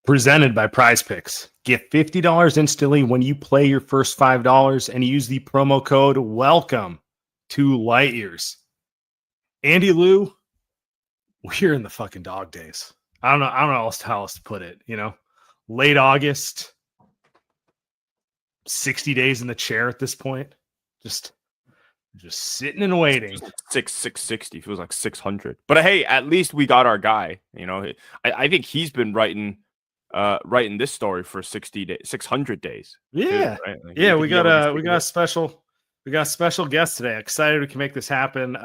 Presented by Prize Picks. Get $50 instantly when you play your first $5 and use the promo code WELCOME to Light Years. Andy Lou, we're in the fucking dog days. I don't know how else to put it. Late August, 60 days in the chair at this point. Just sitting and waiting. 660 feels like 600. But hey, at least we got our guy. I think he's been writing this story for 600 days. Yeah, too, right? yeah. We got a special guest today. Excited we can make this happen.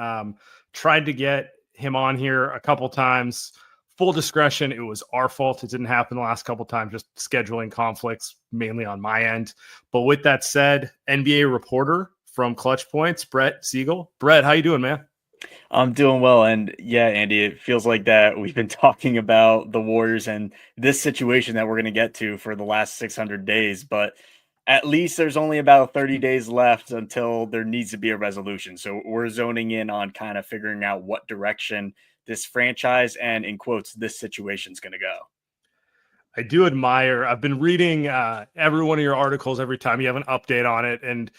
Tried to get him on here a couple times. Full discretion, it was our fault. It didn't happen the last couple times. Just scheduling conflicts, mainly on my end. But with that said, NBA reporter from Clutch Points, Brett Siegel. Brett, how you doing, man? I'm doing well. And yeah, Andy, it feels like that we've been talking about the Warriors and this situation that we're going to get to for the last 600 days. But at least there's only about 30 days left until there needs to be a resolution. So we're zoning in on kind of figuring out what direction this franchise and, in quotes, this situation is going to go. I do admire. I've been reading every one of your articles every time you have an update on it. And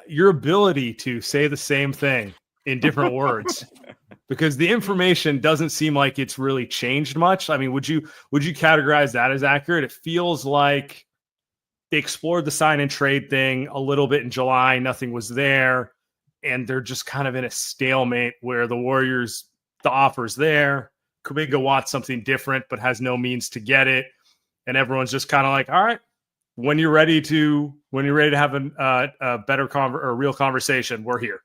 your ability to say the same thing in different words, because the information doesn't seem like it's really changed much. I mean, would you categorize that as accurate? It feels like they explored the sign and trade thing a little bit in July. Nothing was there. And they're just kind of in a stalemate where the Warriors, the offer's there. Kuminga wants something different, but has no means to get it. And everyone's just kind of like, all right, when you're ready to have a better real conversation, we're here.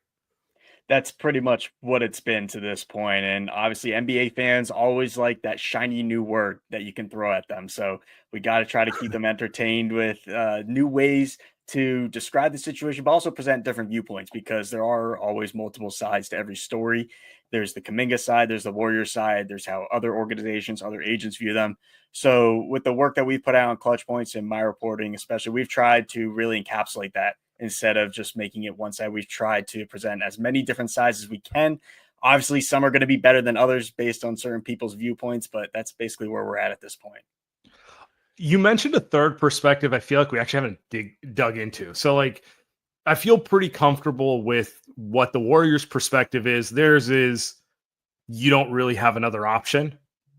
That's pretty much what it's been to this point. And obviously NBA fans always like that shiny new word that you can throw at them. So we got to try to keep them entertained with new ways to describe the situation, but also present different viewpoints, because there are always multiple sides to every story. There's the Kuminga side, there's the Warrior side, there's how other organizations, other agents view them. So with the work that we put out on Clutch Points and my reporting, especially, we've tried to really encapsulate that. Instead of just making it one side, we've tried to present as many different sides as we can. Obviously, some are going to be better than others based on certain people's viewpoints, but that's basically where we're at this point. You mentioned a third perspective. I feel like we actually haven't dug into. So, I feel pretty comfortable with what the Warriors' perspective is. Theirs is you don't really have another option.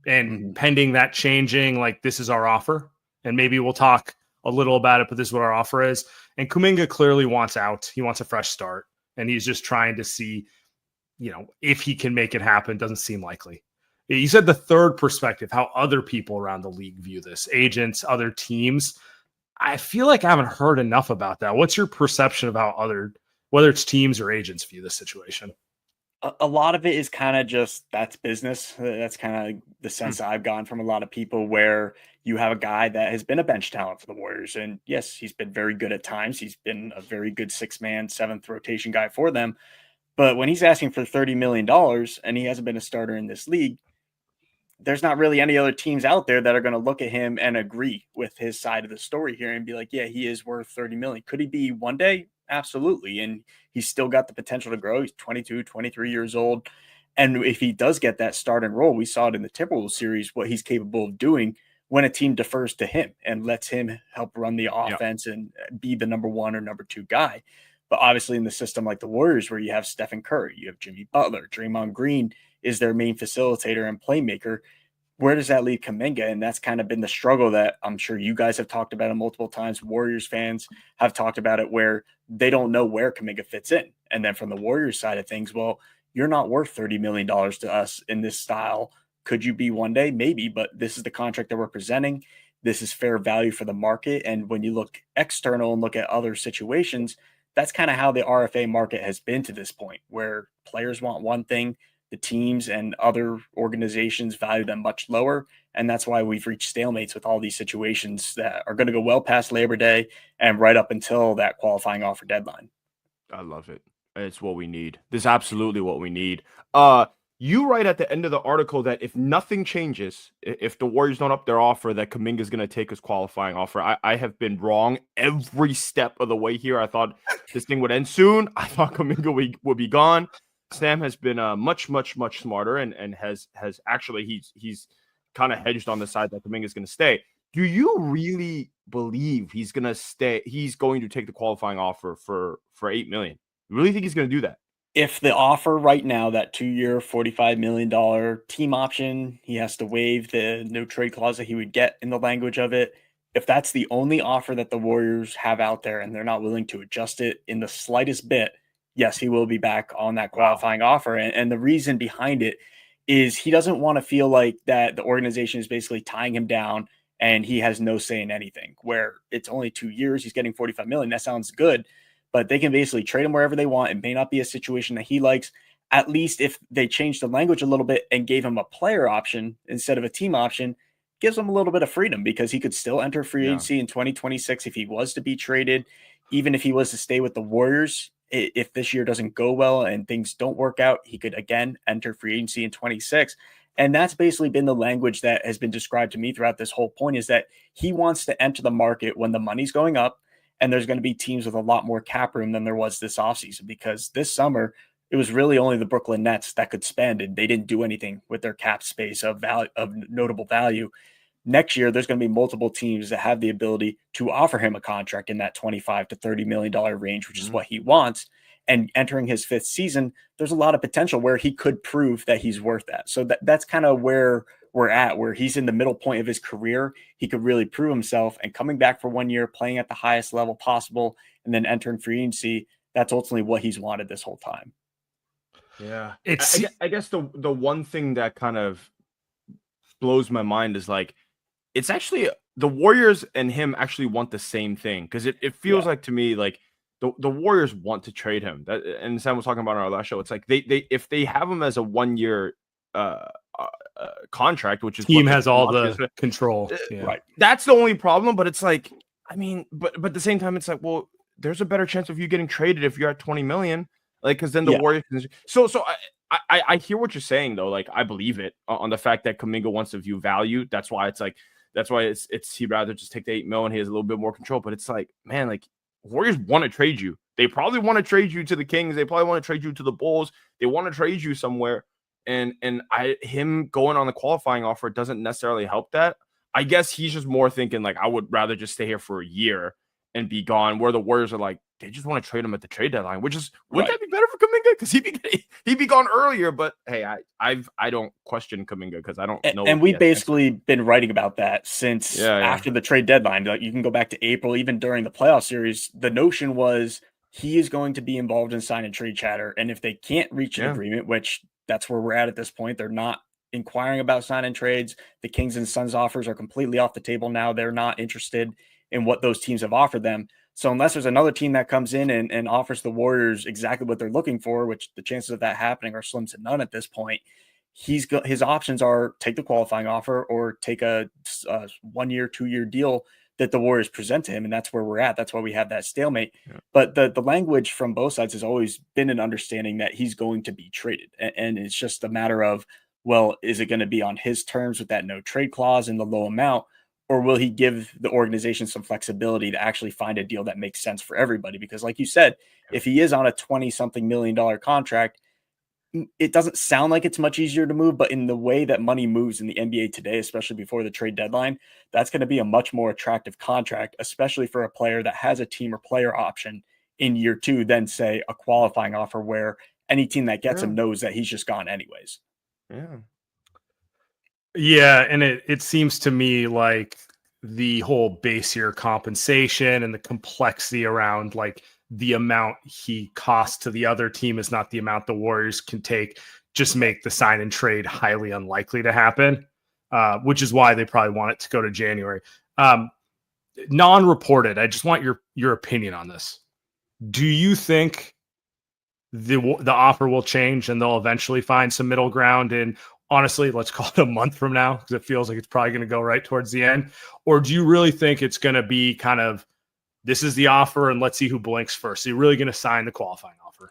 And pending that changing, this is our offer. And maybe we'll talk a little about it, but this is what our offer is. And Kuminga clearly wants out. He wants a fresh start. And he's just trying to see, if he can make it happen. Doesn't seem likely. You said the third perspective, how other people around the league view this, agents, other teams. I feel like I haven't heard enough about that. What's your perception of how whether it's teams or agents, view this situation? A lot of it is kind of just, that's business. That's kind of the sense that I've gotten from a lot of people, where you have a guy that has been a bench talent for the Warriors. And yes, he's been very good at times. He's been a very good 6-man, 7th rotation guy for them. But when he's asking for $30 million and he hasn't been a starter in this league, there's not really any other teams out there that are going to look at him and agree with his side of the story here and be like, yeah, he is worth $30 million. Could he be one day? Absolutely. And he's still got the potential to grow. He's 22, 23 years old. And if he does get that start and role, we saw it in the Timberwolves series, what he's capable of doing when a team defers to him and lets him help run the offense and be the number 1 or number 2 guy. But obviously in the system like the Warriors, where you have Stephen Curry, you have Jimmy Butler, Draymond Green is their main facilitator and playmaker, where does that leave Kuminga? And that's kind of been the struggle that I'm sure you guys have talked about it multiple times. Warriors fans have talked about it, where they don't know where Kuminga fits in. And then from the Warriors side of things, well, you're not worth $30 million to us in this style. Could you be one day? Maybe, but this is the contract that we're presenting. This is fair value for the market. And when you look external and look at other situations, that's kind of how the RFA market has been to this point, where players want one thing, the teams and other organizations value them much lower. And that's why we've reached stalemates with all these situations that are going to go well past Labor Day and right up until that qualifying offer deadline. I love it. It's what we need. This is absolutely what we need. You write at the end of the article that if nothing changes, if the Warriors don't up their offer, that Kuminga is going to take his qualifying offer. I have been wrong every step of the way here. I thought this thing would end soon. I thought Kuminga would be gone. Sam has been much smarter and has actually he's kind of hedged on the side that Kuminga is going to stay. Do you really believe he's going to take the qualifying offer for $8 million? You really think he's going to do that? If the offer right now, that 2-year, $45 million team option, he has to waive the no trade clause that he would get in the language of it. If that's the only offer that the Warriors have out there and they're not willing to adjust it in the slightest bit, yes, he will be back on that qualifying offer. And the reason behind it is he doesn't want to feel like that the organization is basically tying him down and he has no say in anything, where it's only 2 years, he's getting 45 million. That sounds good, but they can basically trade him wherever they want. It may not be a situation that he likes. At least if they change the language a little bit and gave him a player option instead of a team option, gives him a little bit of freedom because he could still enter free agency in 2026 if he was to be traded. Even if he was to stay with the Warriors, if this year doesn't go well and things don't work out, he could again enter free agency in 26. And that's basically been the language that has been described to me throughout this whole point, is that he wants to enter the market when the money's going up and there's going to be teams with a lot more cap room than there was this offseason, because this summer it was really only the Brooklyn Nets that could spend, and they didn't do anything with their cap space of notable value. Next year, there's going to be multiple teams that have the ability to offer him a contract in that $25 to $30 million range, which is what he wants. And entering his 5th season, there's a lot of potential where he could prove that he's worth that. So that's kind of where we're at, where he's in the middle point of his career. He could really prove himself, and coming back for 1 year, playing at the highest level possible, and then entering free agency. That's ultimately what he's wanted this whole time. Yeah. I guess the one thing that kind of blows my mind is like, it's actually the Warriors and him actually want the same thing, because it feels like to me like the Warriors want to trade him. That, and Sam was talking about on our last show. It's like they if they have him as a 1 year contract, which is team has all the control, right? That's the only problem. But it's like, I mean, but at the same time, it's like, well, there's a better chance of you getting traded if you're at 20 million, like, because then the Warriors. So I hear what you're saying though. Like, I believe it on the fact that Kuminga wants to view value. That's why it's he'd rather just take the 8 mil and he has a little bit more control. But it's like, man, like, Warriors want to trade you. They probably want to trade you to the Kings. They probably want to trade you to the Bulls. They want to trade you somewhere. And him going on the qualifying offer doesn't necessarily help that. I guess he's just more thinking like, I would rather just stay here for a year and be gone, where the Warriors are like, they just want to trade him at the trade deadline, which is, wouldn't that be better for Kuminga? Because he'd be gone earlier. But hey, I don't question Kuminga because I don't know. And we've basically been writing about that since after the trade deadline. Like, you can go back to April, even during the playoff series. The notion was he is going to be involved in sign and trade chatter. And if they can't reach an agreement, which that's where we're at this point, they're not inquiring about sign and trades. The Kings and Suns offers are completely off the table now. They're not interested in what those teams have offered them. So unless there's another team that comes in and offers the Warriors exactly what they're looking for, which the chances of that happening are slim to none at this point, his options are take the qualifying offer or take a 1 year, 2 year deal that the Warriors present to him. And that's where we're at. That's why we have that stalemate. Yeah. But the language from both sides has always been an understanding that he's going to be traded. And it's just a matter of, well, is it going to be on his terms with that no trade clause and the low amount? Or will he give the organization some flexibility to actually find a deal that makes sense for everybody? Because like you said, if he is on a 20-something million contract, it doesn't sound like it's much easier to move, but in the way that money moves in the NBA today, especially before the trade deadline, that's going to be a much more attractive contract, especially for a player that has a team or player option in year 2 than, say, a qualifying offer where any team that gets him knows that he's just gone anyways. Yeah, and it seems to me like the whole base year compensation and the complexity around like the amount he costs to the other team is not the amount the Warriors can take, just make the sign and trade highly unlikely to happen, which is why they probably want it to go to January. Non-reported, I just want your opinion on this. Do you think the offer will change and they'll eventually find some middle ground in, honestly, let's call it a month from now, because it feels like it's probably going to go right towards the end? Or do you really think it's going to be kind of, this is the offer and let's see who blinks first? So you're really going to sign the qualifying offer?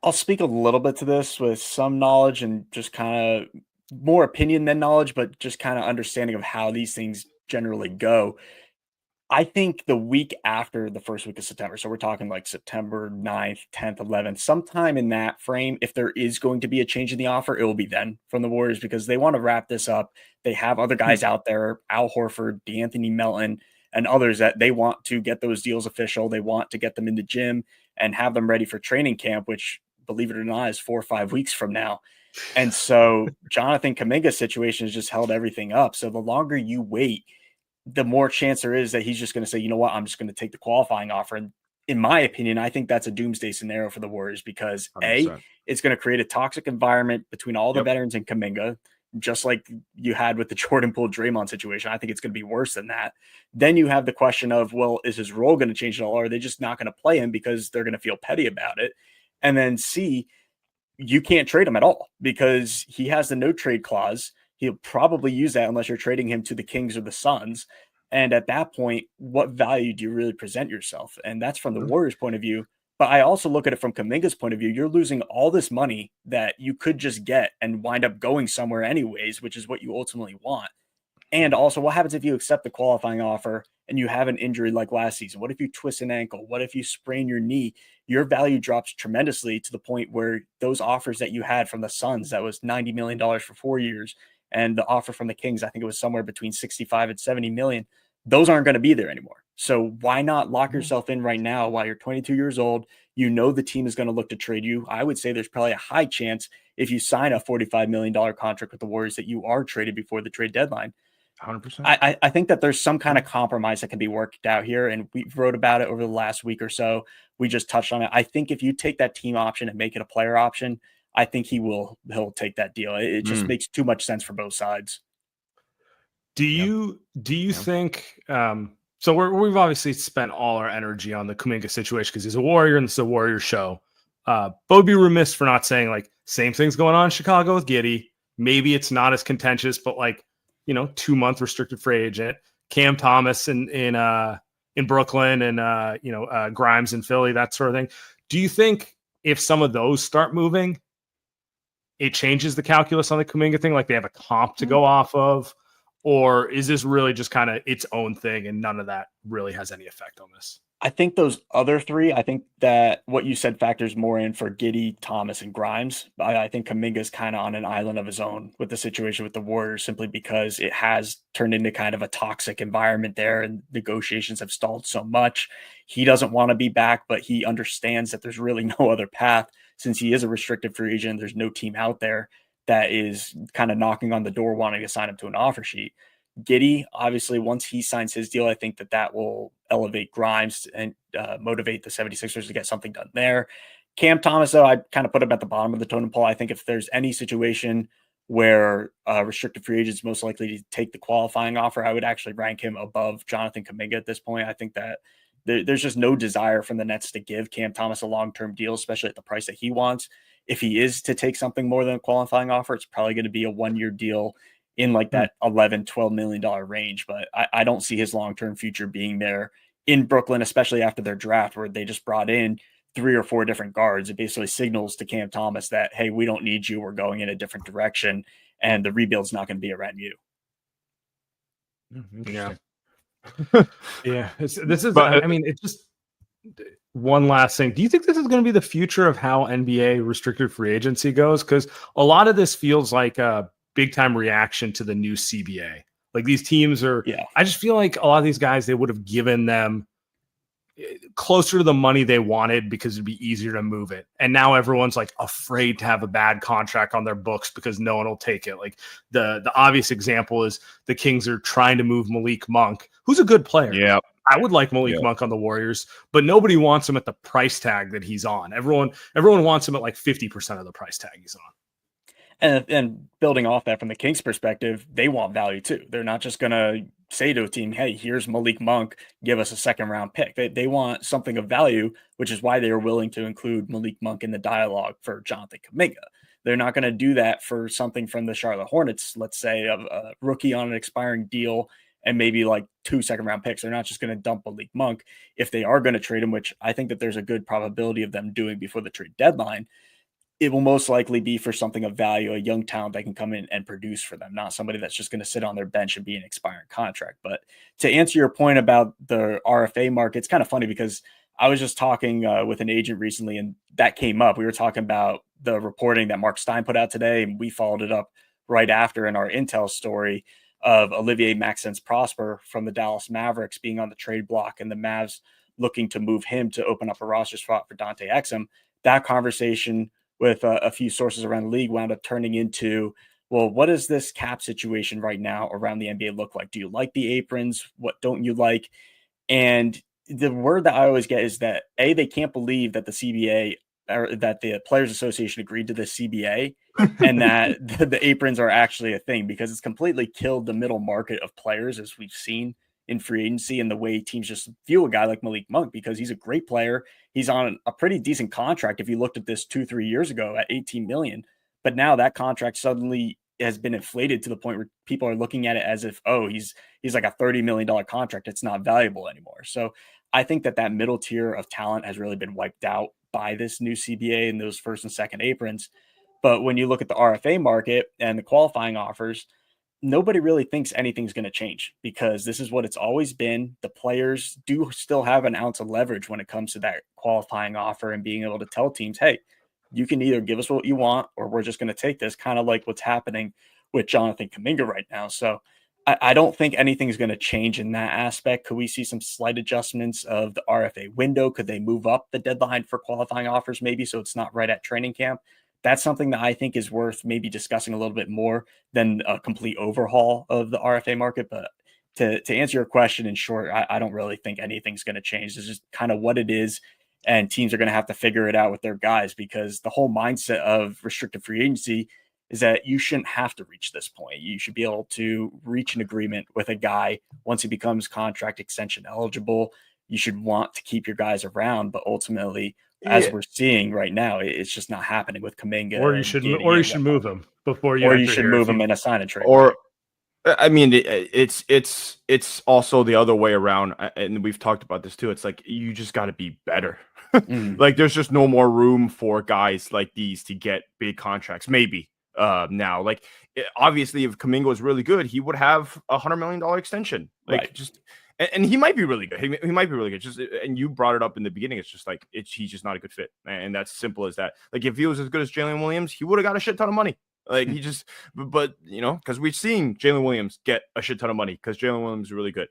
I'll speak a little bit to this with some knowledge and just kind of more opinion than knowledge, but just kind of understanding of how these things generally go. I think the week after the first week of September, so we're talking like September 9th, 10th, 11th, sometime in that frame, if there is going to be a change in the offer, it will be then from the Warriors because they want to wrap this up. They have other guys out there, Al Horford, DeAnthony Melton, and others that they want to get those deals official. They want to get them in the gym and have them ready for training camp, which, believe it or not, is 4 or 5 weeks from now. And so Jonathan Kuminga's situation has just held everything up. So the longer you wait, the more chance there is that he's just going to say, you know what, I'm just going to take the qualifying offer. And in my opinion, I think that's a doomsday scenario for the Warriors because 100%. it's going to create a toxic environment between all the veterans and Kuminga, just like you had with the Jordan Poole Draymond situation. I think it's going to be worse than that. Then you have the question of, well, is his role going to change at all? Or are they just not going to play him because they're going to feel petty about it? And then C, you can't trade him at all because he has the no trade clause. He'll probably use that unless you're trading him to the Kings or the Suns. And at that point, what value do you really present yourself? And that's from the Warriors' point of view. But I also look at it from Kuminga's point of view. You're losing all this money that you could just get and wind up going somewhere anyways, which is what you ultimately want. And also, what happens if you accept the qualifying offer and you have an injury like last season? What if you twist an ankle? What if you sprain your knee? Your value drops tremendously to the point where those offers that you had from the Suns, that was $90 million for 4 years, and the offer from the Kings, I think it was somewhere between 65 and 70 million. Those aren't going to be there anymore. So why not lock yourself in right now while you're 22 years old? You know the team is going to look to trade you. I would say there's probably a high chance if you sign a $45 million contract with the Warriors that you are traded before the trade deadline. 100%. I think that there's some kind of compromise that can be worked out here, and we wrote about it over the last week or so. We just touched on it. I think if you take that team option and make it a player option, I think he'll take that deal. It just makes too much sense for both sides. Do you think so we've obviously spent all our energy on the Kuminga situation because he's a Warrior and it's a Warrior show. But would be remiss for not saying like same thing's going on in Chicago with Giddey. Maybe it's not as contentious, but like 2-month restricted free agent, Cam Thomas in Brooklyn and Grimes in Philly, that sort of thing. Do you think if some of those start moving, it changes the calculus on the Kuminga thing? Like they have a comp to go off of, or is this really just kind of its own thing and none of that really has any effect on this? I think those other three, I think that what you said factors more in for Giddey, Thomas, and Grimes. I think Kuminga is kind of on an island of his own with the situation with the Warriors simply because it has turned into kind of a toxic environment there and negotiations have stalled so much. He doesn't want to be back, but he understands that there's really no other path since he is a restricted free agent. There's no team out there that is kind of knocking on the door wanting to sign him to an offer sheet. Giddey, obviously, once he signs his deal, I think that will elevate Grimes and motivate the 76ers to get something done there. Cam Thomas, though, I kind of put him at the bottom of the totem pole. I think if there's any situation where restricted free agents most likely to take the qualifying offer, I would actually rank him above Jonathan Kuminga at this point. I think that there's just no desire from the Nets to give Cam Thomas a long-term deal, especially at the price that he wants. If he is to take something more than a qualifying offer, it's probably going to be a 1-year deal in like that $11-12 million range. But I don't see his long-term future being there in Brooklyn, especially after their draft where they just brought in 3 or 4 different guards. It basically signals to Cam Thomas that, hey, we don't need you. We're going in a different direction and the rebuild's not going to be around you. Yeah. Yeah. It's just one last thing. Do you think this is going to be the future of how NBA restricted free agency goes? Because a lot of this feels like a big time reaction to the new CBA. Like these teams are, I just feel like a lot of these guys, they would have given them closer to the money they wanted because it'd be easier to move it. And now everyone's like afraid to have a bad contract on their books because no one will take it. Like the obvious example is the Kings are trying to move Malik Monk, who's a good player. Yeah. I would like Malik Monk on the Warriors, but nobody wants him at the price tag that he's on. Everyone wants him at like 50% of the price tag he's on. And building off that from the Kings perspective, they want value too. They're not just going to say to a team, hey, here's Malik Monk, give us a 2nd-round pick. They want something of value, which is why they are willing to include Malik Monk in the dialogue for Jonathan Kuminga. They're not going to do that for something from the Charlotte Hornets, let's say, a rookie on an expiring deal and maybe like 2 second-round picks. They're not just going to dump Malik Monk. If they are going to trade him, which I think that there's a good probability of them doing before the trade deadline, it will most likely be for something of value, a young talent that can come in and produce for them, not somebody that's just going to sit on their bench and be an expiring contract. But to answer your point about the RFA market, it's kind of funny because I was just talking with an agent recently, and that came up. We were talking about the reporting that Mark Stein put out today, and we followed it up right after in our intel story of Olivier Maxence Prosper from the Dallas Mavericks being on the trade block and the Mavs looking to move him to open up a roster spot for Dante Exum. That conversation with a few sources around the league wound up turning into, well, what does this cap situation right now around the NBA look like? Do you like the aprons? What don't you like? And the word that I always get is that they can't believe that the CBA or that the Players Association agreed to the CBA and that the aprons are actually a thing, because it's completely killed the middle market of players, as we've seen in free agency, and the way teams just view a guy like Malik Monk, because he's a great player. He's on a pretty decent contract if you looked at this 2-3 years ago at $18 million. But now that contract suddenly has been inflated to the point where people are looking at it as if, oh, he's like a $30 million contract. It's not valuable anymore. So I think that middle tier of talent has really been wiped out by this new CBA and those first and second aprons. But when you look at the RFA market and the qualifying offers, nobody really thinks anything's going to change, because this is what it's always been. The players do still have an ounce of leverage when it comes to that qualifying offer and being able to tell teams, hey, you can either give us what you want or we're just going to take this, kind of like what's happening with Jonathan Kuminga right now. So I don't think anything's going to change in that aspect. Could we see some slight adjustments of the RFA window? Could they move up the deadline for qualifying offers maybe so it's not right at training camp? That's something that I think is worth maybe discussing a little bit more than a complete overhaul of the RFA market. But to answer your question in short, I don't really think anything's going to change. It's just kind of what it is. And teams are going to have to figure it out with their guys, because the whole mindset of restricted free agency is that you shouldn't have to reach this point. You should be able to reach an agreement with a guy once he becomes contract extension eligible. You should want to keep your guys around, but ultimately, as we're seeing right now, it's just not happening with Kaminga. Or you should move him before you. Or you should move him in a sign and trade. Or, I mean, it's also the other way around, and we've talked about this too. It's like you just got to be better. Like there's just no more room for guys like these to get big contracts. Maybe now, like obviously, if Kuminga was really good, he would have $100 million extension. Like right. Just. And he might be really good. He might be really good. Just, and you brought it up in the beginning. It's just like he's just not a good fit, and that's simple as that. Like if he was as good as Jalen Williams, he would have got a shit ton of money. Like he just, but you know, because we've seen Jalen Williams get a shit ton of money because Jalen Williams is really good.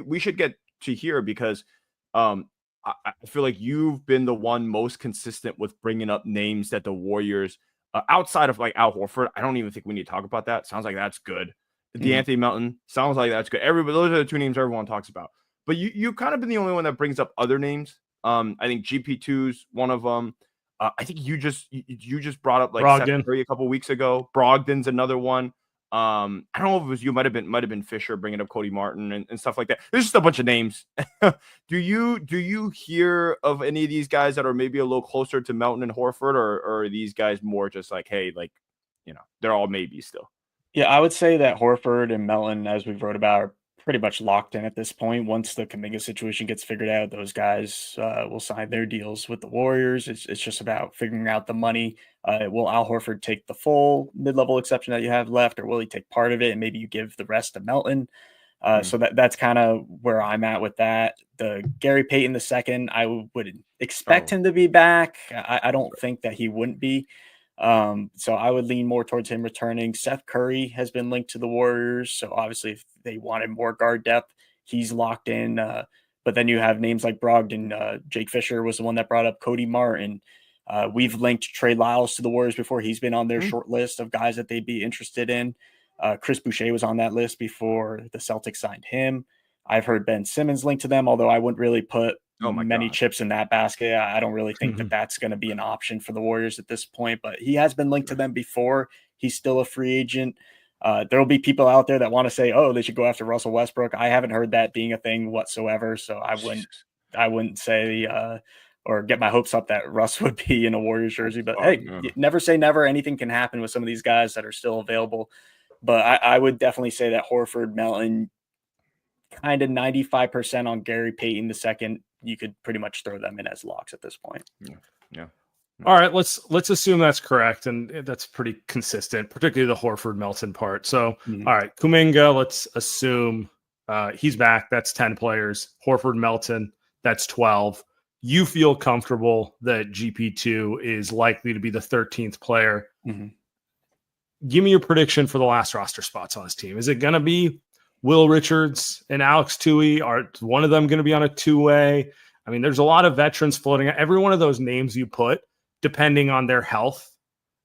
We should get to here because I feel like you've been the one most consistent with bringing up names that the Warriors, outside of like Al Horford, I don't even think we need to talk about that. Sounds like that's good. DeAnthony Melton, sounds like that's good. Those are the two names everyone talks about. But you've kind of been the only one that brings up other names. I think GP2's one of them. I think you just brought up like Brogdon. Seth Curry a couple weeks ago. Brogdon's another one. I don't know if it was you. Might have been Fisher bringing up Cody Martin and stuff like that. There's just a bunch of names. Do you hear of any of these guys that are maybe a little closer to Melton and Horford, or are these guys more just like, hey, like, you know, they're all maybes still? Yeah, I would say that Horford and Melton, as we've wrote about, are pretty much locked in at this point. Once the Kuminga situation gets figured out, those guys will sign their deals with the Warriors. It's just about figuring out the money. Will Al Horford take the full mid-level exception that you have left, or will he take part of it and maybe you give the rest to Melton? So that's kind of where I'm at with that. The Gary Payton II, I would expect him to be back. I don't think that he wouldn't be. So I would lean more towards him returning. Seth Curry has been linked to the Warriors, so obviously if they wanted more guard depth, he's locked in. But then you have names like Brogdon. Jake Fisher was the one that brought up Cody Martin. We've linked Trey Lyles to the Warriors before. He's been on their short list of guys that they'd be interested in. Chris Boucher was on that list before the Celtics signed him. I've heard Ben Simmons linked to them, although I wouldn't really put many chips in that basket. I don't really think that that's going to be an option for the Warriors at this point, but he has been linked to them before. He's still a free agent. There will be people out there that want to say, oh, they should go after Russell Westbrook. I haven't heard that being a thing whatsoever. So I wouldn't say, or get my hopes up that Russ would be in a Warriors jersey, but never say never. Anything can happen with some of these guys that are still available. But I would definitely say that Horford, Melton, kind of 95% on Gary Payton II. You could pretty much throw them in as locks at this point. Yeah. All right, let's assume that's correct, and that's pretty consistent, particularly the Horford Melton part. So, all right, Kuminga, let's assume he's back. That's 10 players. Horford Melton, that's 12. You feel comfortable that GP2 is likely to be the 13th player. Give me your prediction for the last roster spots on this team. Is it going to be Will Richards and Alex Tui? Are one of them going to be on a two-way? I mean, there's a lot of veterans floating. Every one of those names you put, depending on their health,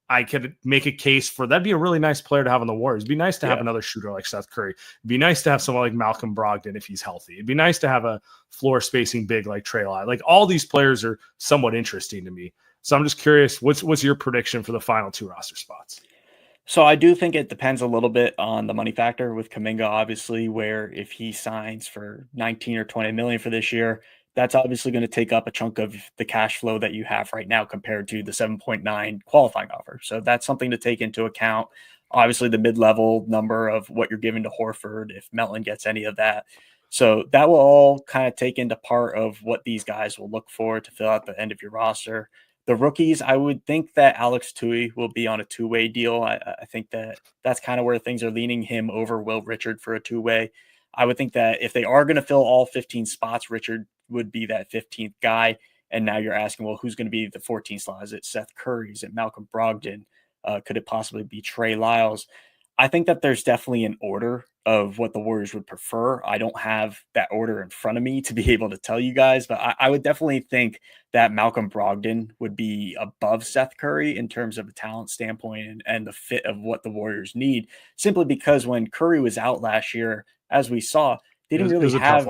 I could make a case for that'd be a really nice player to have on the Warriors. It'd be nice to have another shooter like Seth Curry. It'd be nice to have someone like Malcolm Brogdon if he's healthy. It'd be nice to have a floor spacing big like Trey Lyles. Like all these players are somewhat interesting to me. So I'm just curious, what's your prediction for the final two roster spots? So I do think it depends a little bit on the money factor with Kuminga, obviously, where if he signs for 19 or 20 million for this year, that's obviously going to take up a chunk of the cash flow that you have right now compared to the 7.9 qualifying offer. So that's something to take into account. Obviously, the mid-level number of what you're giving to Horford, if Melton gets any of that. So that will all kind of take into part of what these guys will look for to fill out the end of your roster. The rookies, I would think that Alex Tui will be on a two-way deal. I think that that's kind of where things are leaning him over Will Richard for a two-way. I would think that if they are going to fill all 15 spots, Richard would be that 15th guy. And now you're asking, well, who's going to be the 14th slot? Is it Seth Curry? Is it Malcolm Brogdon? Could it possibly be Trey Lyles? I think that there's definitely an order of what the Warriors would prefer. I don't have that order in front of me to be able to tell you guys, but I would definitely think that Malcolm Brogdon would be above Seth Curry in terms of a talent standpoint and the fit of what the Warriors need, simply because when Curry was out last year, as we saw, they didn't really have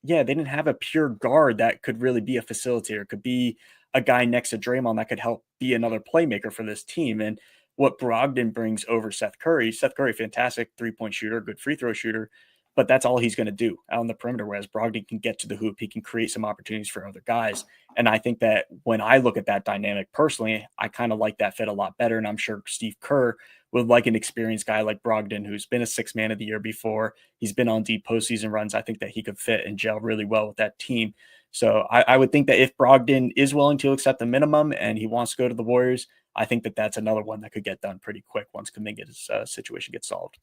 they didn't have a pure guard that could really be a facilitator, could be a guy next to Draymond that could help be another playmaker for this team. And what Brogdon brings over Seth Curry, fantastic three-point shooter, good free throw shooter, but that's all he's going to do out on the perimeter, whereas Brogdon can get to the hoop. He can create some opportunities for other guys. And I think that when I look at that dynamic personally, I kind of like that fit a lot better. And I'm sure Steve Kerr would like an experienced guy like Brogdon, who's been a sixth man of the year before. He's been on deep postseason runs. I think that he could fit and gel really well with that team. So I would think that if Brogdon is willing to accept the minimum and he wants to go to the Warriors, I think that that's another one that could get done pretty quick once Kuminga's situation gets solved.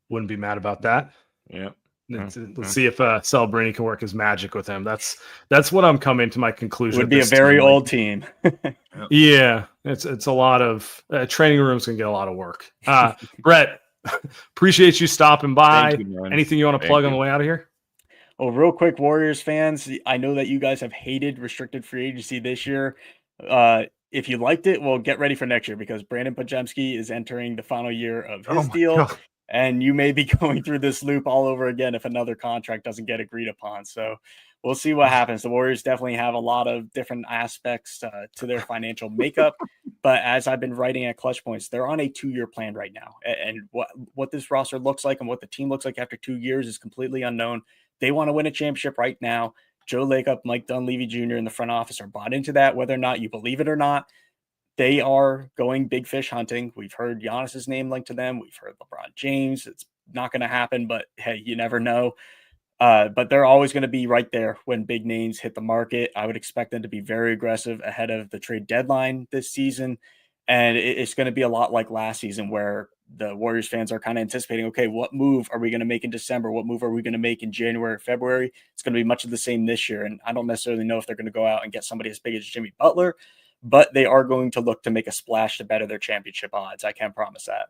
Wouldn't be mad about that. Yeah. Let's see if Celebrini can work his magic with him. That's what I'm coming to my conclusion. Would be a very old team. Yeah, it's a lot of training rooms can get a lot of work. Brett, appreciate you stopping by. Anything you want to plug on the way out of here? Well, real quick, Warriors fans, I know that you guys have hated restricted free agency this year. If you liked it, well, get ready for next year because Brandon Podziemski is entering the final year of his deal. God. And you may be going through this loop all over again if another contract doesn't get agreed upon. So we'll see what happens. The Warriors definitely have a lot of different aspects to their financial makeup. But as I've been writing at Clutch Points, they're on a 2-year plan right now. And what this roster looks like and what the team looks like after 2 years is completely unknown. They want to win a championship right now. Joe Lacob, Mike Dunleavy Jr. in the front office are bought into that, whether or not you believe it or not. They are going big fish hunting. We've heard Giannis's name linked to them. We've heard LeBron James. It's not going to happen, but hey, you never know. But they're always going to be right there when big names hit the market. I would expect them to be very aggressive ahead of the trade deadline this season. And it's going to be a lot like last season where the Warriors fans are kind of anticipating, okay, what move are we going to make in December? What move are we going to make in January or February? It's going to be much of the same this year. And I don't necessarily know if they're going to go out and get somebody as big as Jimmy Butler, but they are going to look to make a splash to better their championship odds. I can promise that.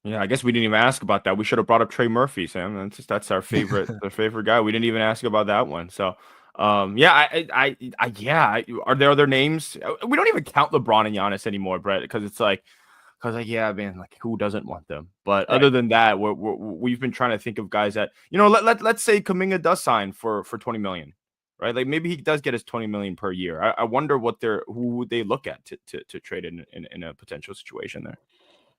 Yeah. I guess we didn't even ask about that. We should have brought up Trey Murphy, Sam. That's our favorite, their favorite guy. We didn't even ask about that one. So, are there other names? We don't even count LeBron and Giannis anymore, Brett, because it's like, who doesn't want them? But right. Other than that, we've been trying to think of guys that, let's say Kuminga does sign for $20 million. Right, like maybe he does get his $20 million per year. I wonder who would they look at to trade in a potential situation there.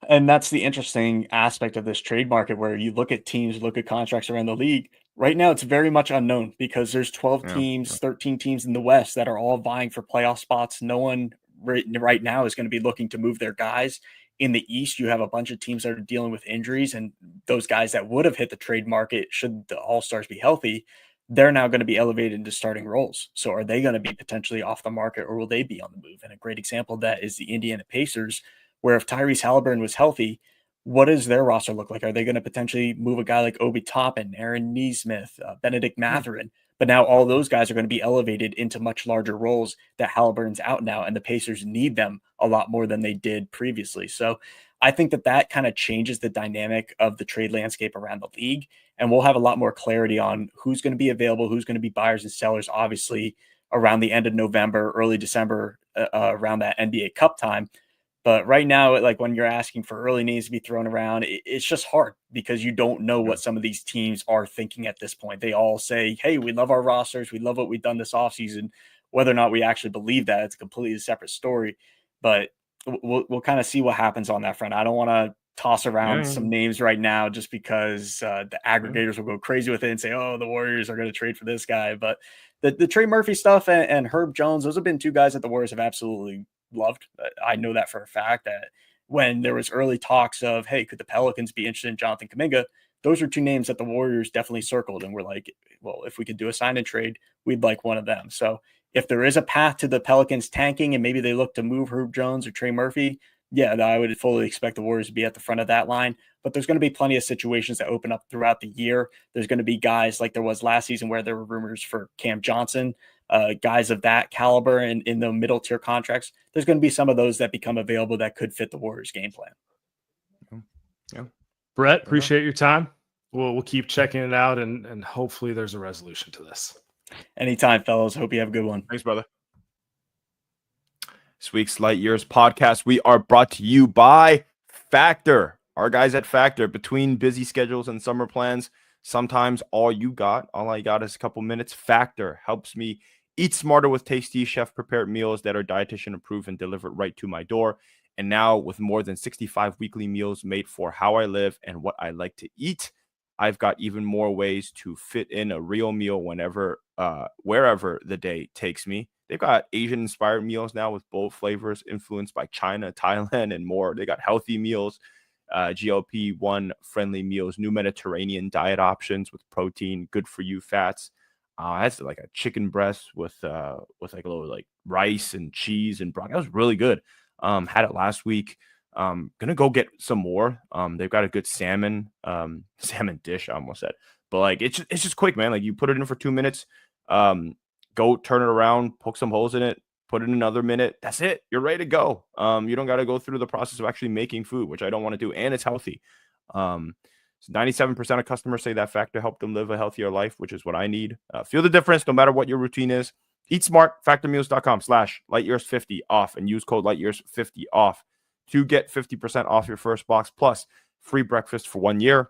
And that's the interesting aspect of this trade market, where you look at teams, look at contracts around the league. Right now, it's very much unknown because there's 12 teams, 13 teams in the West that are all vying for playoff spots. No one right now is going to be looking to move their guys. In the East, you have a bunch of teams that are dealing with injuries, and those guys that would have hit the trade market should the All-Stars be healthy, they're now going to be elevated into starting roles. So are they going to be potentially off the market, or will they be on the move? And a great example of that is the Indiana Pacers, where if Tyrese Halliburton was healthy, what does their roster look like? Are they going to potentially move a guy like Obi Toppin, Aaron Nesmith, Benedict Mathurin? But now all those guys are going to be elevated into much larger roles that Halliburton's out now, and the Pacers need them a lot more than they did previously. So I think that kind of changes the dynamic of the trade landscape around the league, and we'll have a lot more clarity on who's going to be available, who's going to be buyers and sellers, obviously around the end of November, early December, around that NBA Cup time. But right now, like when you're asking for early names to be thrown around, it's just hard because you don't know what some of these teams are thinking at this point. They all say, hey, we love our rosters. We love what we've done this offseason. Whether or not we actually believe that, it's a completely separate story. But we'll kind of see what happens on that front. I don't want to toss around some names right now just because the aggregators will go crazy with it and say, oh, the Warriors are going to trade for this guy. But the Trey Murphy stuff and Herb Jones, those have been two guys that the Warriors have absolutely loved. I know that for a fact, that when there was early talks of, hey, could the Pelicans be interested in Jonathan Kuminga? Those are two names that the Warriors definitely circled. And we're like, well, if we could do a sign and trade, we'd like one of them. So if there is a path to the Pelicans tanking and maybe they look to move Herb Jones or Trey Murphy, yeah, I would fully expect the Warriors to be at the front of that line. But there's going to be plenty of situations that open up throughout the year. There's going to be guys like there was last season where there were rumors for Cam Johnson, guys of that caliber and in the middle tier contracts. There's going to be some of those that become available that could fit the Warriors game plan. Yeah. Brett, appreciate your time. We'll keep checking it out and hopefully there's a resolution to this. Anytime, fellas. Hope you have a good one. Thanks, brother. This week's Light Years podcast, we are brought to you by Factor. Our guys at Factor, between busy schedules and summer plans, sometimes all I got is a couple minutes. Factor helps me eat smarter with tasty chef-prepared meals that are dietitian approved and delivered right to my door. And now with more than 65 weekly meals made for how I live and what I like to eat, I've got even more ways to fit in a real meal whenever, wherever the day takes me. They've got Asian-inspired meals now with bold flavors influenced by China, Thailand, and more. They got healthy meals, GLP-1 friendly meals, new Mediterranean diet options with protein, good for you fats. That's like a chicken breast with like a little like rice and cheese and broccoli. That was really good. Had it last week. Gonna go get some more. They've got a good salmon dish, I almost said. But like it's just quick, man. Like you put it in for 2 minutes, go turn it around, poke some holes in it, put it in another minute. That's it. You're ready to go. You don't got to go through the process of actually making food, which I don't want to do, and it's healthy. So 97% of customers say that Factor helped them live a healthier life, which is what I need. Feel the difference no matter what your routine is. Eat smart, factormeals.com/lightyears50 off and use code lightyears50 off to get 50% off your first box plus free breakfast for 1 year.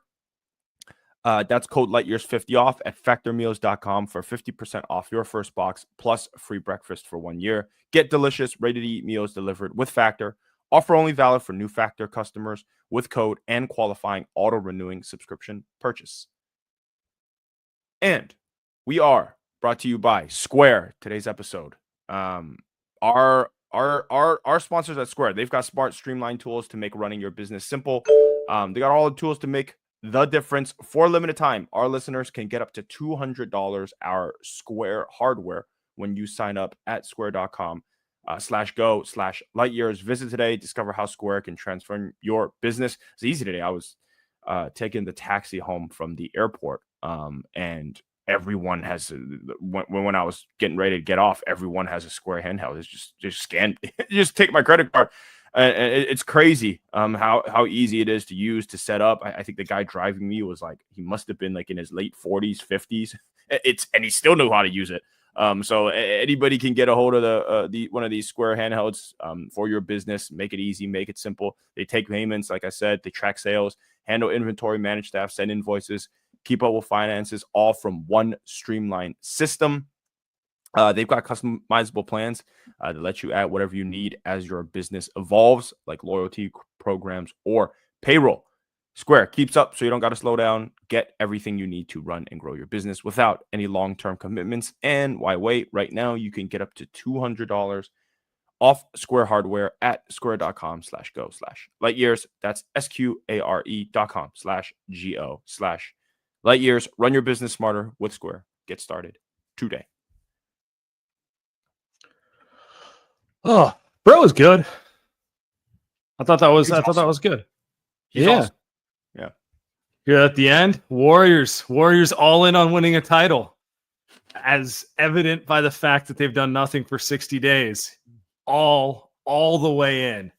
That's code lightyears50 off at factormeals.com for 50% off your first box plus free breakfast for 1 year. Get delicious, ready-to-eat meals delivered with Factor. Offer only valid for new Factor customers with code and qualifying auto-renewing subscription purchase. And we are brought to you by Square. Today's episode. Our sponsors at Square, they've got smart, streamlined tools to make running your business simple. They got all the tools to make the difference. For a limited time, our listeners can get up to $200 our Square hardware when you sign up at square.com/go/lightyears. Visit today. Discover how Square can transform your business. It's easy today. I was taking the taxi home from the airport, and everyone has when I was getting ready to get off, everyone has a Square handheld. It's just scan, just take my credit card. It's crazy how easy it is to use, to set up. I think the guy driving me was like, he must have been like in his late 40s, 50s. And he still knew how to use it. So anybody can get a hold of the one of these Square handhelds for your business. Make it easy, make it simple. They take payments, like I said, they track sales, handle inventory, manage staff, send invoices, keep up with finances, all from one streamlined system. They've got customizable plans to let you add whatever you need as your business evolves, like loyalty programs or payroll. Square keeps up so you don't got to slow down. Get everything you need to run and grow your business without any long-term commitments. And why wait? Right now, you can get up to $200 off Square hardware at square.com/go/lightyears. That's SQARE.com/GO/lightyears. Run your business smarter with Square. get started today. Oh, bro was good. I thought that was good. He's yeah. awesome. Yeah. Here at the end, Warriors all in on winning a title, as evident by the fact that they've done nothing for 60 days, all the way in.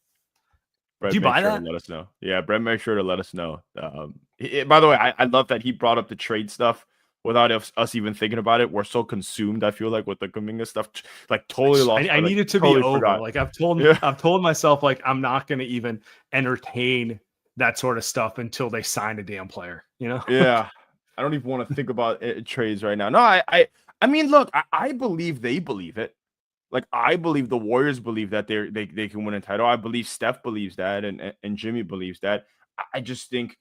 Brett, do you buy that? Let us know. Yeah, Brett, make sure to let us know. By the way, I love that he brought up the trade stuff without us even thinking about it. We're so consumed, I feel like, with the Kuminga stuff, like totally lost. I need it to totally be over. Forgot. Like I've told myself, like I'm not going to even entertain that sort of stuff until they sign a damn player. You know? Yeah, I don't even want to think about trades right now. No, I mean, look, I believe they believe it. Like I believe the Warriors believe that they can win a title. I believe Steph believes that, and Jimmy believes that. I just think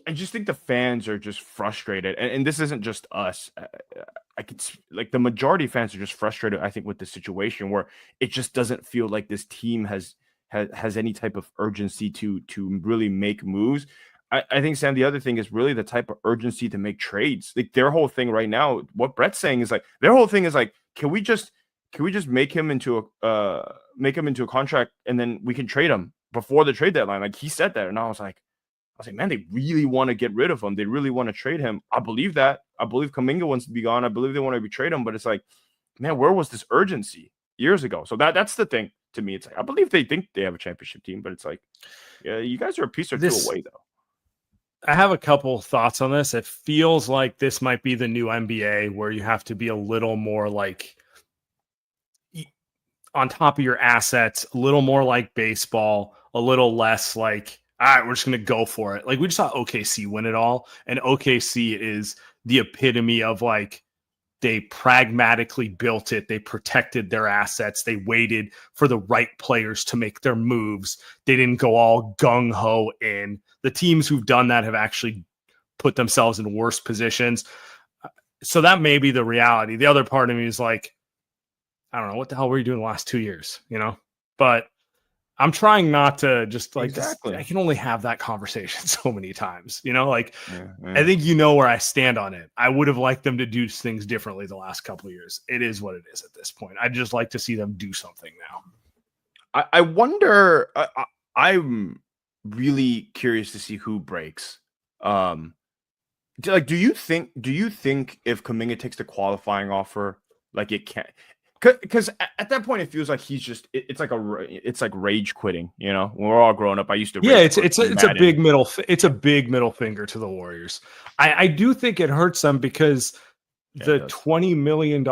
the fans are just frustrated, and this isn't just us. I could like the majority of fans are just frustrated. I think with the situation where it just doesn't feel like this team has any type of urgency to really make moves. I think, Sam, the other thing is really the type of urgency to make trades. Like their whole thing right now, what Brett's saying is like their whole thing is like, can we just make him into a contract and then we can trade him before the trade deadline? Like he said that, and I was like, man, they really want to get rid of him. They really want to trade him. I believe that. I believe Kuminga wants to be gone. I believe they want to trade him, but it's like, man, where was this urgency years ago? So that's the thing to me. It's like I believe they think they have a championship team, but it's like, yeah, you guys are a piece or two away though. I have a couple thoughts on this. It feels like this might be the new NBA where you have to be a little more like on top of your assets, a little more like baseball, a little less like, all right, we're just going to go for it. Like we just saw OKC win it all. And OKC is the epitome of like, they pragmatically built it. They protected their assets. They waited for the right players to make their moves. They didn't go all gung-ho in. The teams who've done that have actually put themselves in worse positions. So that may be the reality. The other part of me is like, I don't know, what the hell were you doing the last 2 years, you know? But I'm trying not to just like, exactly. I can only have that conversation so many times, you know, like I think you know where I stand on it. I would have liked them to do things differently the last couple of years. It is what it is at this point. I'd just like to see them do something now. I wonder, I'm really curious to see who breaks. Like, do you think if Kuminga takes the qualifying offer, like it can't, because at that point it feels like he's just it's like rage quitting, you know? When we're all growing up, I used to it's a big middle finger to the Warriors. I do think it hurts them because the $20 million,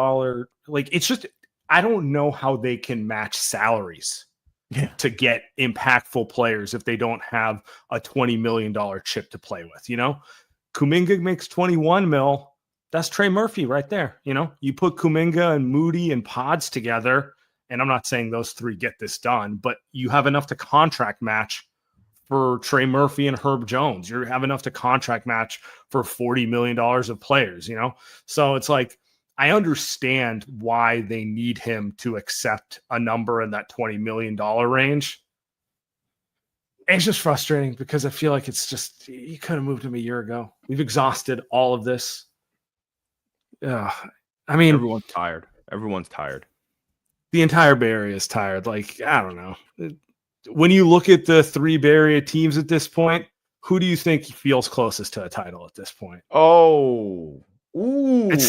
like it's just, I don't know how they can match salaries to get impactful players if they don't have a $20 million chip to play with, you know? Kuminga makes 21 mil. That's Trey Murphy right there. You know, you put Kuminga and Moody and Pods together, and I'm not saying those three get this done, but you have enough to contract match for Trey Murphy and Herb Jones. You have enough to contract match for $40 million of players, you know? So it's like, I understand why they need him to accept a number in that $20 million range. It's just frustrating because I feel like it's just, you could have moved him a year ago. We've exhausted all of this. I mean, everyone's tired. The entire Bay Area is tired. Like, I don't know. When you look at the three Bay Area teams at this point, who do you think feels closest to a title at this point? Oh, ooh. It's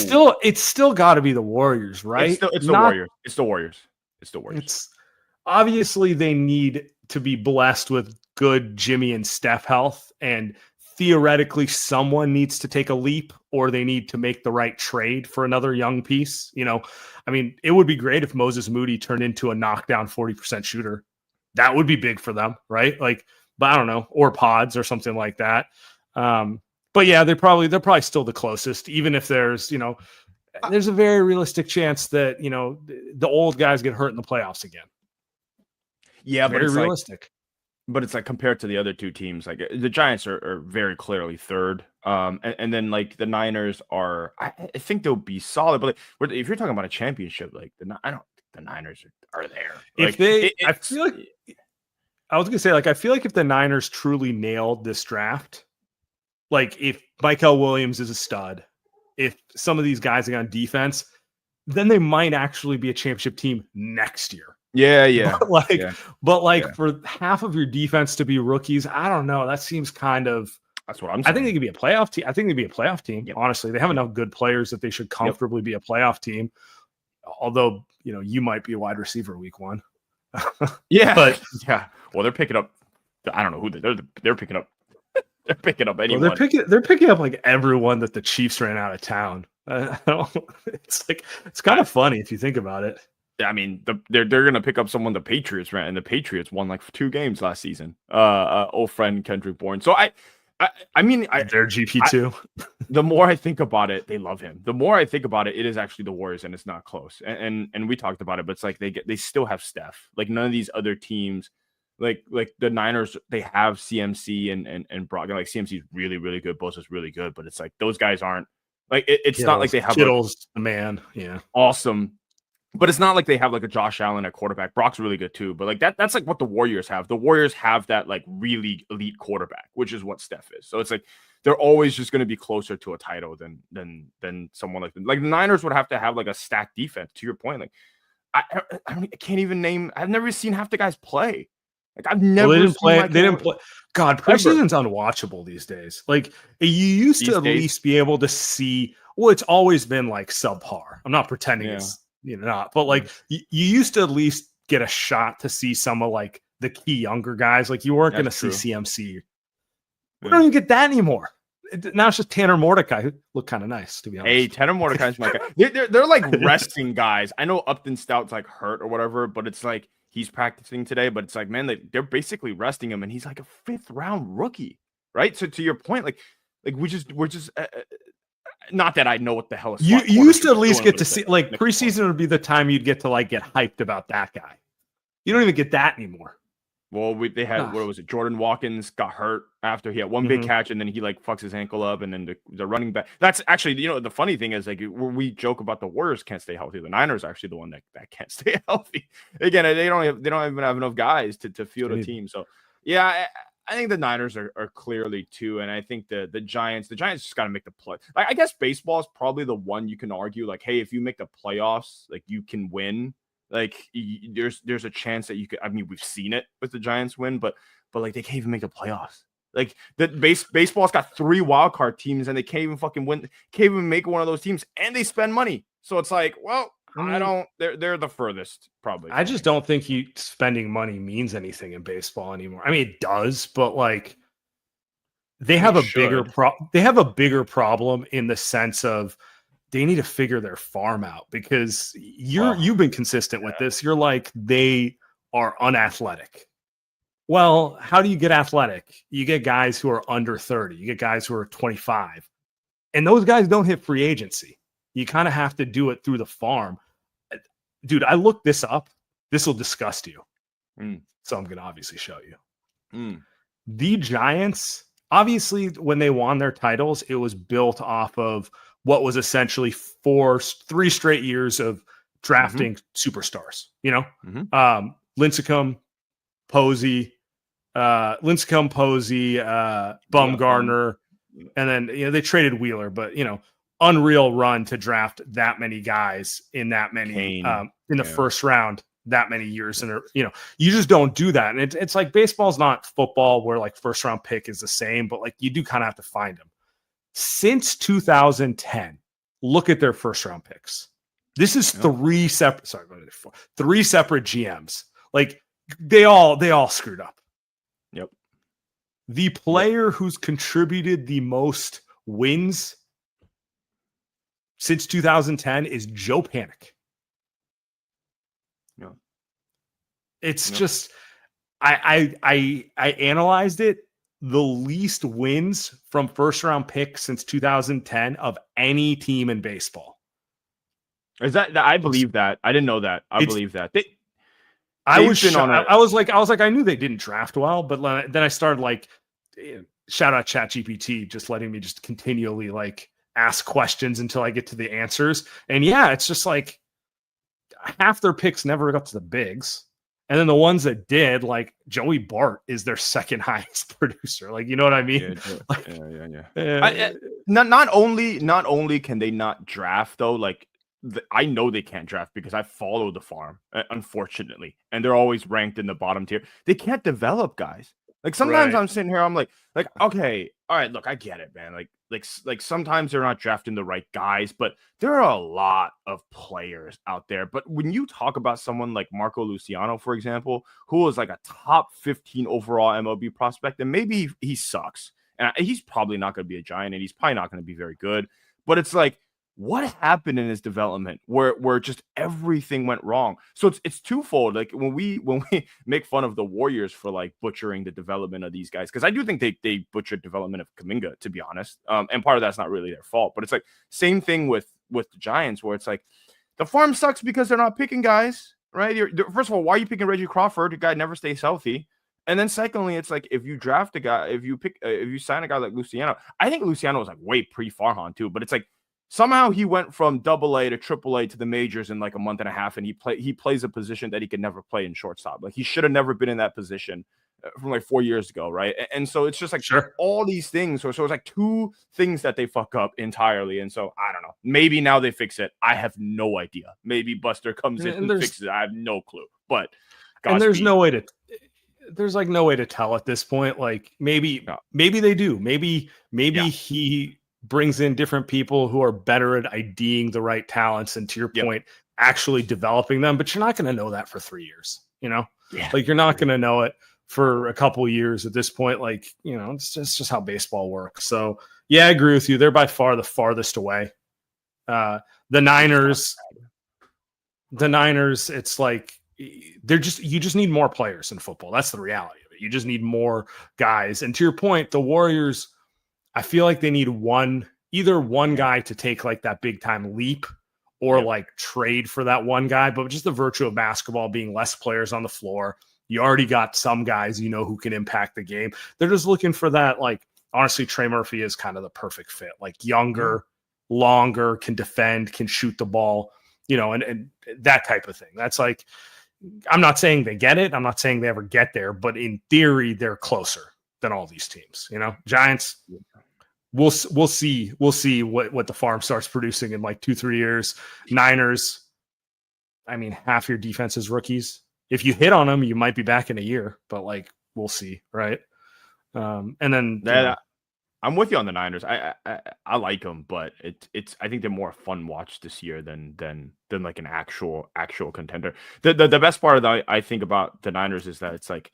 still got to be the Warriors, right? It's the Warriors. It's the Warriors. It's obviously they need to be blessed with good Jimmy and Steph health, and theoretically someone needs to take a leap or they need to make the right trade for another young piece. You know, I mean, it would be great if Moses Moody turned into a knockdown 40% shooter. That would be big for them, right? Like, but I don't know, or Pods or something like that. But yeah, they're probably still the closest, even if there's, you know, there's a very realistic chance that, you know, the old guys get hurt in the playoffs again. Yeah, very realistic. But it's like compared to the other two teams, like the Giants are very clearly third. And then like the Niners are, I think they'll be solid. But like, if you're talking about a championship, like I don't think the Niners are there. If I feel like I was gonna say, like, I feel like if the Niners truly nailed this draft, Like if Michael Williams is a stud, if some of these guys are on defense, then they might actually be a championship team next year. Yeah. But for half of your defense to be rookies, I don't know. That seems kind of. That's what I'm saying. I think they could be a playoff team. I think they'd be a playoff team. Yep. Honestly, they have enough good players that they should comfortably be a playoff team. Although, you might be a wide receiver week 1. Yeah. But well, they're picking up. I don't know who they're picking up. They're picking up anyone. Well, they're picking up like everyone that the Chiefs ran out of town. It's kind of funny if you think about it. I mean, they're gonna pick up someone the Patriots ran, and the Patriots won like 2 games last season. Old friend Kendrick Bourne. So I mean, they're GP2. The more I think about it, they love him. The more I think about it, it is actually the Warriors, and it's not close. And we talked about it, but it's like they still have Steph. Like none of these other teams, like the Niners, they have CMC and Brock. Like CMC is really, really good. Bosa's really good, but it's like those guys aren't like it's not like they have Kittle's the man. Yeah, awesome. But it's not like they have like a Josh Allen at quarterback. Brock's really good too. But like that's like what the Warriors have. The Warriors have that like really elite quarterback, which is what Steph is. So it's like they're always just going to be closer to a title than someone like the Niners would have to have like a stacked defense. To your point, like I can't even name. I've never seen half the guys play. Like I've never. They didn't play. God, preseason's unwatchable these days. Like you used to at least be able to see. Well, it's always been like subpar. I'm not pretending it's. Not, but like you used to at least get a shot to see some of like the key younger guys. Like you weren't going to see CMC. We don't even get that anymore. Now it's just Tanner Mordecai, who looked kind of nice, to be honest. Hey, Tanner Mordecai's my guy. They're like resting guys. I know Upton Stout's like hurt or whatever, but it's like he's practicing today. But it's like, man, they're basically resting him, and he's like a 5th round rookie, right? So to your point, like we're just. Not that I know what the hell is. You used to at least get to see like preseason would be the time you'd get to like get hyped about that guy. You don't even get that anymore. Well, they had what was it? Jordan Watkins got hurt after he had one big catch, and then he like fucks his ankle up, and then the running back. That's actually the funny thing is like we joke about the Warriors can't stay healthy. The Niners are actually the one that can't stay healthy. Again, they don't even have enough guys to field a team. So yeah. I think the Niners are clearly 2, and I think the Giants just got to make the play. Like I guess baseball is probably the one you can argue like, hey, if you make the playoffs, like you can win. Like there's a chance that you could. I mean, we've seen it with the Giants win, but like they can't even make the playoffs. Like the baseball's got 3 wild card teams, and they can't even fucking win. Can't even make one of those teams, and they spend money. So it's like, well. They're the furthest probably. I just don't think spending money means anything in baseball anymore. I mean, it does, but like they have a bigger problem in the sense of they need to figure their farm out because you've been consistent with this. You're like they are unathletic. Well, how do you get athletic? You get guys who are under 30. You get guys who are 25, and those guys don't hit free agency. You kind of have to do it through the farm. Dude, I looked this up. This will disgust you. So I'm going to obviously show you. The Giants, obviously, when they won their titles, it was built off of what was essentially 3 straight years of drafting superstars. Lincecum, Posey, Bumgarner, and then they traded Wheeler, but unreal run to draft that many guys in that many in the first round that many years, and you just don't do that. And it's like baseball's not football where like first round pick is the same, but like you do kind of have to find them. Since 2010, look at their first round picks. This is 3 separate GMs. Like they all screwed up. Yep. The player who's contributed the most wins since 2010 is Joe Panic. Yeah. It's just I analyzed it. The least wins from first round picks since 2010 of any team in baseball. Is that I believe that. I didn't know that. I believe that. I was like, I knew they didn't draft well, but then I started like, shout out ChatGPT, just letting me just continually like ask questions until I get to the answers. And yeah, it's just like half their picks never got to the bigs. And then the ones that did, like Joey Bart is their second highest producer. Like, you know what I mean? Not only can they not draft though, like I know they can't draft because I follow the farm, unfortunately, and they're always ranked in the bottom tier. They can't develop guys. Like sometimes I'm sitting here, I'm like, okay, all right, look, I get it, man. Like sometimes they're not drafting the right guys, but there are a lot of players out there. But when you talk about someone like Marco Luciano, for example, who was like a top 15 overall MLB prospect, and maybe he sucks, and he's probably not going to be a Giant, and he's probably not going to be very good. But it's like, what happened in his development where just everything went wrong? So it's twofold. Like when we make fun of the Warriors for like butchering the development of these guys, because I do think they butchered development of Kuminga, to be honest. And part of that's not really their fault, but it's like same thing with the Giants, where it's like the farm sucks because they're not picking guys, right? First of all, why are you picking Reggie Crawford? The guy never stays healthy. And then secondly, it's like if you draft a guy, if you sign a guy like Luciano, I think Luciano was like way pre-Farhan too, but it's like somehow he went from AA to AAA to the majors in like a month and a half, and he plays a position that he could never play in shortstop. Like he should have never been in that position from like 4 years ago, right? And so it's just like all these things. So it's like two things that they fuck up entirely. And so I don't know. Maybe now they fix it. I have no idea. Maybe Buster comes in and fixes it. I have no clue. But and there's no way to. There's like no way to tell at this point. Like maybe they do. Maybe he brings in different people who are better at IDing the right talents, and to your point, actually developing them. But you're not going to know that for 3 years. You know, like you're not going to know it for a couple of years at this point. Like, you know, it's just how baseball works. So yeah, I agree with you. They're by far the farthest away. The Niners, it's like you just need more players in football. That's the reality of it. You just need more guys. And to your point, the Warriors, I feel like they need either one guy to take like that big time leap or like trade for that one guy. But just the virtue of basketball being less players on the floor, you already got some guys, you know, who can impact the game. They're just looking for that. Like, honestly, Trey Murphy is kind of the perfect fit. Like younger, longer, can defend, can shoot the ball, you know, and that type of thing. That's like, I'm not saying they get it. I'm not saying they ever get there, but in theory, they're closer than all these teams. You know, Giants, we'll see what the farm starts producing in like 2-3 years. Niners, I mean, half your defense is rookies. If you hit on them, you might be back in a year, but like we'll see, right? And then I'm with you on the Niners. I like them, but it's I think they're more fun watch this year than like an actual contender. The best part of that I think about the Niners is that it's like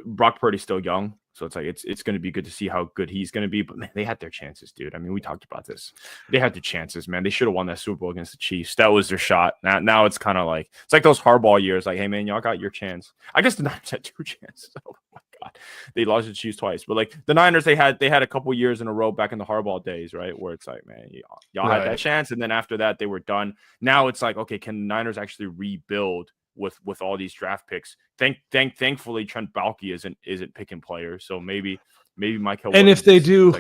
Brock Purdy's still young, so it's like it's going to be good to see how good he's going to be. But man, they had their chances, dude. I mean, we talked about this. They had their chances, man. They should have won that Super Bowl against the Chiefs. That was their shot. Now it's kind of like it's like those Harbaugh years. Like, hey man, y'all got your chance. I guess the Niners had 2 chances. Oh my god, they lost to the Chiefs twice. But like the Niners, they had a couple years in a row back in the Harbaugh days, right? Where it's like, man, y'all had that chance, and then after that, they were done. Now it's like, okay, can the Niners actually rebuild with all these draft picks? Thankfully, Trent Baalke isn't picking players, so maybe Michael. And if they do,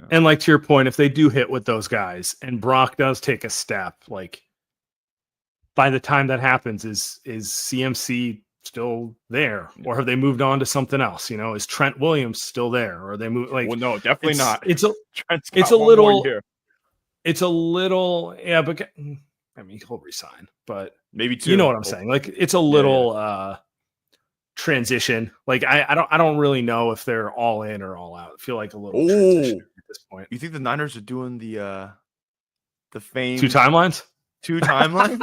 and like to your point, if they do hit with those guys, and Brock does take a step, like by the time that happens, is CMC still there, or have they moved on to something else? You know, is Trent Williams still there, or are they move like? Well, no, definitely not. It's a little, yeah, but. I mean, he'll resign, but maybe 2. You know what I'm saying? Like, it's a little transition. Like, I don't really know if they're all in or all out. I feel like a little transition at this point. You think the Niners are doing the fame 2 timelines? 2 timelines?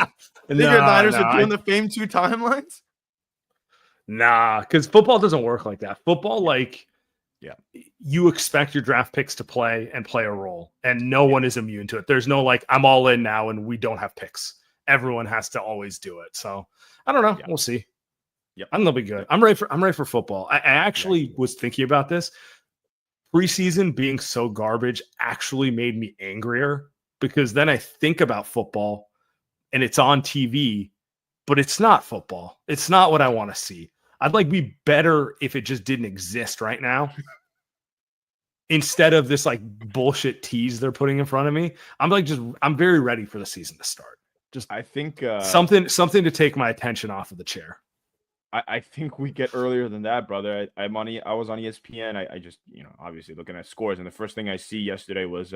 You think the Niners are doing the fame 2 timelines? Nah, because football doesn't work like that. Football, like. Yeah, you expect your draft picks to play a role, and no one is immune to it. There's no like, I'm all in now and we don't have picks. Everyone has to always do it. So I don't know. Yeah. We'll see. Yeah, I think they'll be good. I'm ready for football. I actually was thinking about this. Preseason being so garbage actually made me angrier, because then I think about football and it's on TV, but it's not football. It's not what I want to see. I'd like be better if it just didn't exist right now. Instead of this like bullshit tease they're putting in front of me. I'm very ready for the season to start. Just I think something to take my attention off of the chair. I think we get earlier than that, brother. I was on ESPN. I just, obviously looking at scores, and the first thing I see yesterday was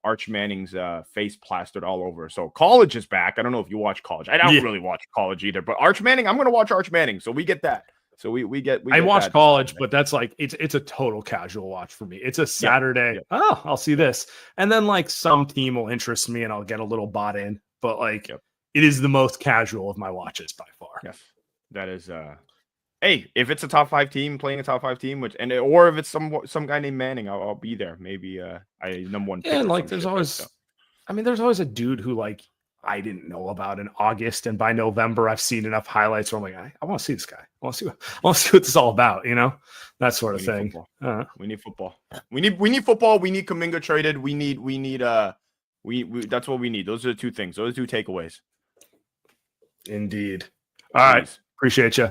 Arch Manning's face plastered all over. So college is back. I don't know if you watch college. I don't really watch college either, but Arch Manning, I'm going to watch Arch Manning. So we get that. So we get. I watch college, but that's like it's a total casual watch for me. It's a Saturday. Yep. Oh, I'll see this, and then like some team will interest me, and I'll get a little bought in. But like, it is the most casual of my watches by far. Yes, that is. Hey, if it's a top 5 team playing a top 5 team, or if it's some guy named Manning, I'll be there. Maybe number one. Yeah, and like there's always, there's always a dude who like I didn't know about in August, and by November I've seen enough highlights where I'm like, I want to see this guy. I want to see what this is all about. That sort of thing. We need football. We need football. We need Kuminga traded. We need that's what we need. Those are the 2 things. Those are 2 takeaways. Indeed. All right. Appreciate you.